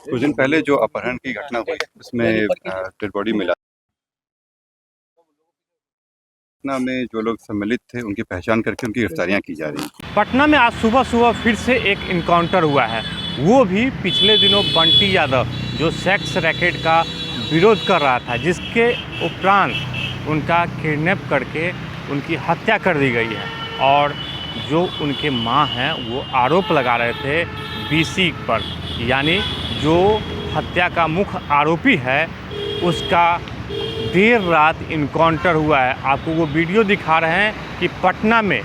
कुछ दिन पहले जो अपहरण की घटना हुई उसमें डेड बॉडी मिला। घटना में जो लोग सम्मिलित थे उनकी पहचान करके उनकी गिरफ्तारियां की जा रही हैं। पटना में आज सुबह सुबह फिर से एक इनकाउंटर हुआ है, वो भी पिछले दिनों बंटी यादव जो सेक्स रैकेट का विरोध कर रहा था, जिसके उपरांत उनका किडनैप करके उनकी हत्या कर दी गई है। और जो उनके माँ हैं वो आरोप लगा रहे थे बीसी पर, यानी जो हत्या का मुख्य आरोपी है उसका देर रात इनकाउंटर हुआ है। आपको वो वीडियो दिखा रहे हैं कि पटना में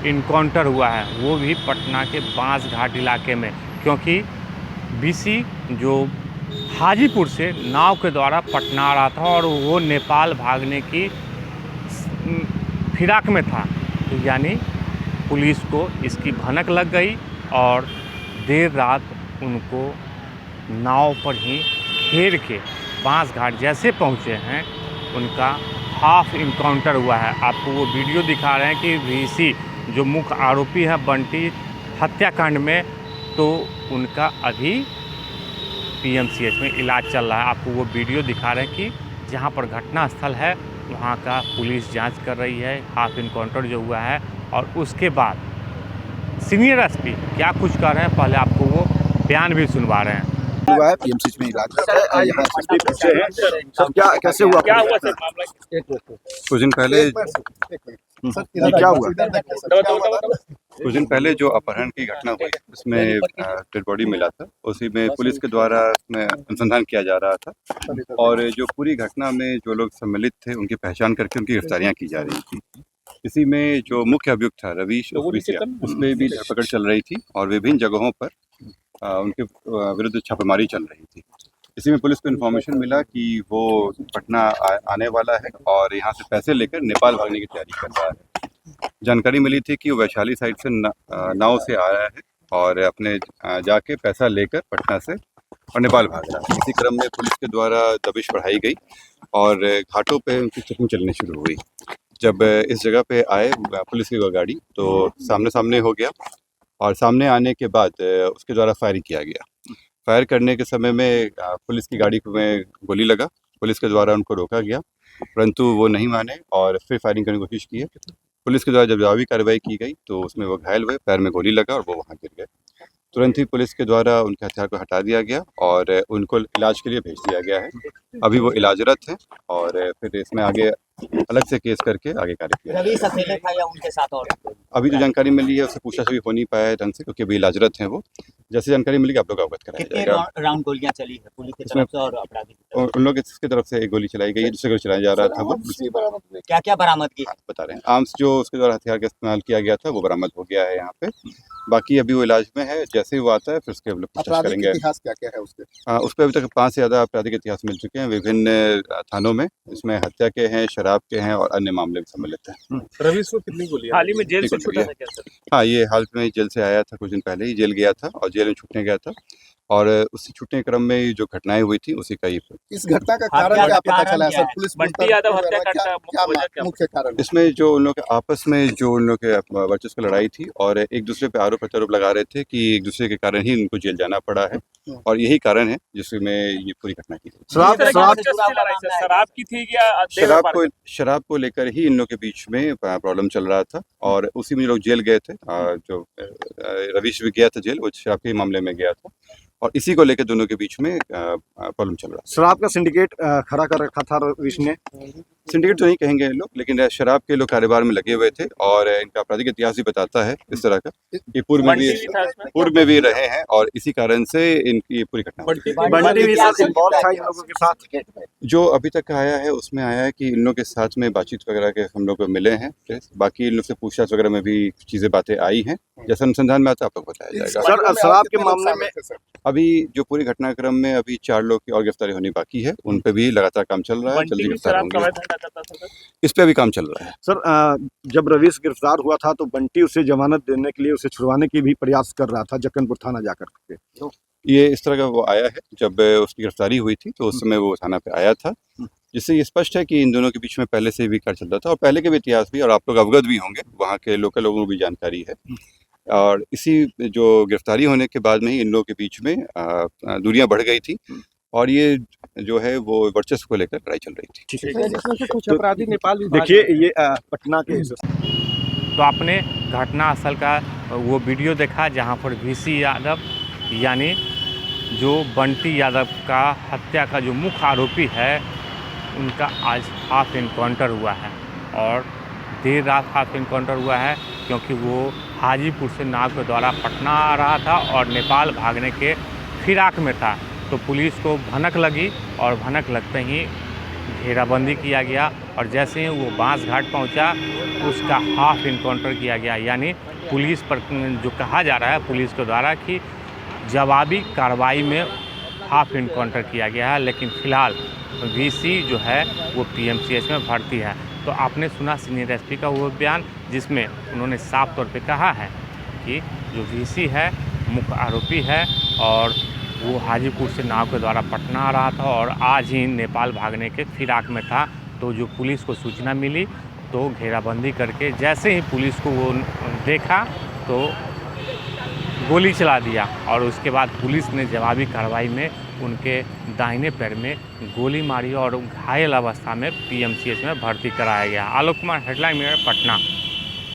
इनकाउंटर हुआ है, वो भी पटना के बांसघाट इलाके में, क्योंकि बीसी जो हाजीपुर से नाव के द्वारा पटना आ रहा था और वो नेपाल भागने की फिराक में था। तो यानी पुलिस को इसकी भनक लग गई और देर रात उनको नाव पर ही घेर के बांसघाट जैसे पहुँचे हैं उनका हाफ इनकाउंटर हुआ है। आपको वो वीडियो दिखा रहे हैं कि बीसी जो मुख्य आरोपी है बंटी हत्याकांड में, तो उनका अभी पीएमसीएच में इलाज चल रहा है। आपको वो वीडियो दिखा रहे हैं कि जहाँ पर घटना स्थल है वहाँ का पुलिस जांच कर रही है, हाफ इनकाउंटर जो हुआ है। और उसके बाद सीनियर एसपी क्या कुछ कर रहे हैं, पहले आपको वो बयान भी सुनवा रहे हैं। हुआ है पीएमसीएच में इलाज है। यहाँ एसपी पहुंचे हैं सर, क्या कैसे हुआ सर मामला? कुछ दिन पहले क्या हुआ? कुछ दिन पहले जो अपहरण की घटना हुई उसमें डेड बॉडी मिला था, उसी में पुलिस के द्वारा उसमें अनुसंधान किया जा रहा था। और जो पूरी घटना में जो लोग सम्मिलित थे उनकी पहचान करके उनकी गिरफ्तारियां की जा रही थी। इसी में जो मुख्य अभियुक्त था रवीश, उसमें भी धरपकड़ चल रही थी और विभिन्न जगहों पर उनके विरुद्ध छापेमारी चल रही थी। इसी में पुलिस को इन्फॉर्मेशन मिला कि वो पटना आने वाला है और यहाँ से पैसे लेकर नेपाल भागने की तैयारी कर रहा है। जानकारी मिली थी कि वो वैशाली साइड से नाव से आ रहा है और अपने जाके पैसा लेकर पटना से और नेपाल भाग रहा है। इसी क्रम में पुलिस के द्वारा दबिश बढ़ाई गई और घाटों पे उनकी चेकिंग चलनी शुरू हुई। जब इस जगह पे आए पुलिस की गाड़ी तो सामने सामने हो गया और सामने आने के बाद उसके द्वारा फायरिंग किया गया। फायर करने के समय में पुलिस की गाड़ी में गोली लगा। पुलिस के द्वारा उनको रोका गया परंतु वो नहीं माने और फिर फायरिंग करने की कोशिश की है। पुलिस के द्वारा जब जवाबी कार्रवाई की गई तो उसमें वो घायल हुए, पैर में गोली लगा और वो वहाँ गिर गए। तुरंत ही पुलिस के द्वारा उनके हथियार को हटा दिया गया और उनको इलाज के लिए भेज दिया गया है। अभी वो इलाजरत हैं और फिर इसमें आगे अलग से केस करके आगे कार्य किया। रवीश अकेले था या उनके साथ और? अभी जो जानकारी मिली है उससे पूछताछ भी हो नहीं पाया है ढंग से, क्योंकि अभी इलाजरत हैं वो। जैसे जानकारी मिलेगी आप लोग अवगत कराया जाएगा। राउंड गोलियां चली है पुलिस की तरफ से और अपराधी की तरफ? उन लोग की तरफ से एक गोली चलाई गई है, दूसरे गोली चलाया जा रहा था। वो क्या क्या बरामद की? बता रहे हैं आर्म्स जो उसके द्वारा हथियार का इस्तेमाल किया गया था वो बरामद हो गया है यहाँ पे। बाकी अभी वो इलाज में है, जैसे ही वो आता है फिर उसके हम लोग पूछताछ करेंगे। इतिहास क्या क्या है उसके? उस पर अभी तक 5 से ज़्यादा आपराधिक इतिहास मिल चुके हैं विभिन्न थानों में। इसमें हत्या के हैं, शराब के हैं और अन्य मामले भी सम्मिलित हैं। रवीश को कितनी गोलियां? हाल ही में जेल से छूटा था क्या सर? हाँ, ये हाल में जेल से आया था, कुछ दिन पहले ही जेल गया था और जेल में छूटने गया था और उसी छूटने के क्रम में जो घटनाएं हुई थी उसी का ही। इस घटना का कारण क्या पता चला सर? पुलिस बंटी यादव हत्या क्या मुख्य कारण? इसमें जो उन लोग के आपस में जो उन लोग के वर्चस्व लड़ाई थी और एक दूसरे पे आरोप प्रत्यारोप लगा रहे थे कि एक दूसरे के कारण ही उनको जेल जाना पड़ा है और यही कारण है जिसमें ये पूरी घटना की गई। शराब की थी या शराब को लेकर ही इन लोग के बीच में प्रॉब्लम चल रहा था और उसी में लोग जेल गए थे। जो रवीश भी गया था जेल, वो शराब के मामले में गया था और इसी को लेकर दोनों के बीच में प्रॉब्लम चल रहा था। शराब का सिंडिकेट खड़ा कर रखा था रवीश ने। सिंडिकेट तो नहीं कहेंगे लोग, लेकिन शराब के लोग कारोबार में लगे हुए थे और इनका आपराधिक इतिहास भी बताता है इस तरह का कि पूर्व में भी रहे हैं और इसी कारण से इनकी पूरी घटना। जो अभी तक आया है उसमें आया है कि इन लोग के साथ में बातचीत वगैरह के हम लोग मिले हैं। बाकी इन लोग से पूछताछ वगैरह में भी चीजें बातें आई हैं, जैसा अनुसंधान में आता है आप लोग बताया जाएगा। सर शराब के मामले में अभी जो पूरी घटनाक्रम में अभी 4 लोग की और गिरफ्तारी होनी बाकी है, उन पे भी लगातार काम चल रहा है, जल्दी गिरफ्तार होंगे। इस पे भी काम चल रहा है। सर जब रवीश गिरफ्तार हुआ था तो बंटी उसे जमानत देने के लिए उसे छुड़वाने की भी प्रयास कर रहा था जक्कनपुर थाना जाकर के। ये इस तरह का वो आया है, जब उसकी गिरफ्तारी हुई थी तो उस समय वो थाना पे आया था, जिससे ये स्पष्ट है कि इन दोनों के बीच में पहले से भी कार्य चलता था और पहले के भी इतिहास भी और आप लोग अवगत भी होंगे, वहाँ के लोकल लोगों को भी जानकारी है। और इसी जो गिरफ्तारी होने के बाद में ही इन लोगों के बीच में दूरियां बढ़ गई थी और ये जो है वो वर्चस्व को लेकर लड़ाई चल रही थी। जिसमें से कुछ अपराधी नेपाल देखिए ये पटना के तो आपने घटना स्थल का वो वीडियो देखा जहां पर वीसी यादव यानी जो बंटी यादव का हत्या का जो मुख्य आरोपी है उनका आज हाफ इनकाउंटर हुआ है और देर रात हाफ इनकाउंटर हुआ है क्योंकि वो हाजीपुर से नाव के द्वारा पटना आ रहा था और नेपाल भागने के फिराक में था। तो पुलिस को भनक लगी और भनक लगते ही घेराबंदी किया गया और जैसे ही वो बांस घाट पहुंचा उसका हाफ इनकाउंटर किया गया। यानी पुलिस पर जो कहा जा रहा है पुलिस के द्वारा कि जवाबी कार्रवाई में हाफ इनकाउंटर किया गया है, लेकिन फ़िलहाल वीसी जो है वो पीएमसीएच में भर्ती है। तो आपने सुना सीनियर एसपी का वो बयान जिसमें उन्होंने साफ तौर पे कहा है कि जो वीसी है मुख्य आरोपी है और वो हाजीपुर से नाव के द्वारा पटना आ रहा था और आज ही नेपाल भागने के फिराक में था। तो जो पुलिस को सूचना मिली तो घेराबंदी करके जैसे ही पुलिस को वो देखा तो गोली चला दिया और उसके बाद पुलिस ने जवाबी कार्रवाई में उनके दाहिने पैर में गोली मारी और घायल अवस्था में पीएमसीएच में भर्ती कराया गया। Alok Kumar, headline news, Patna.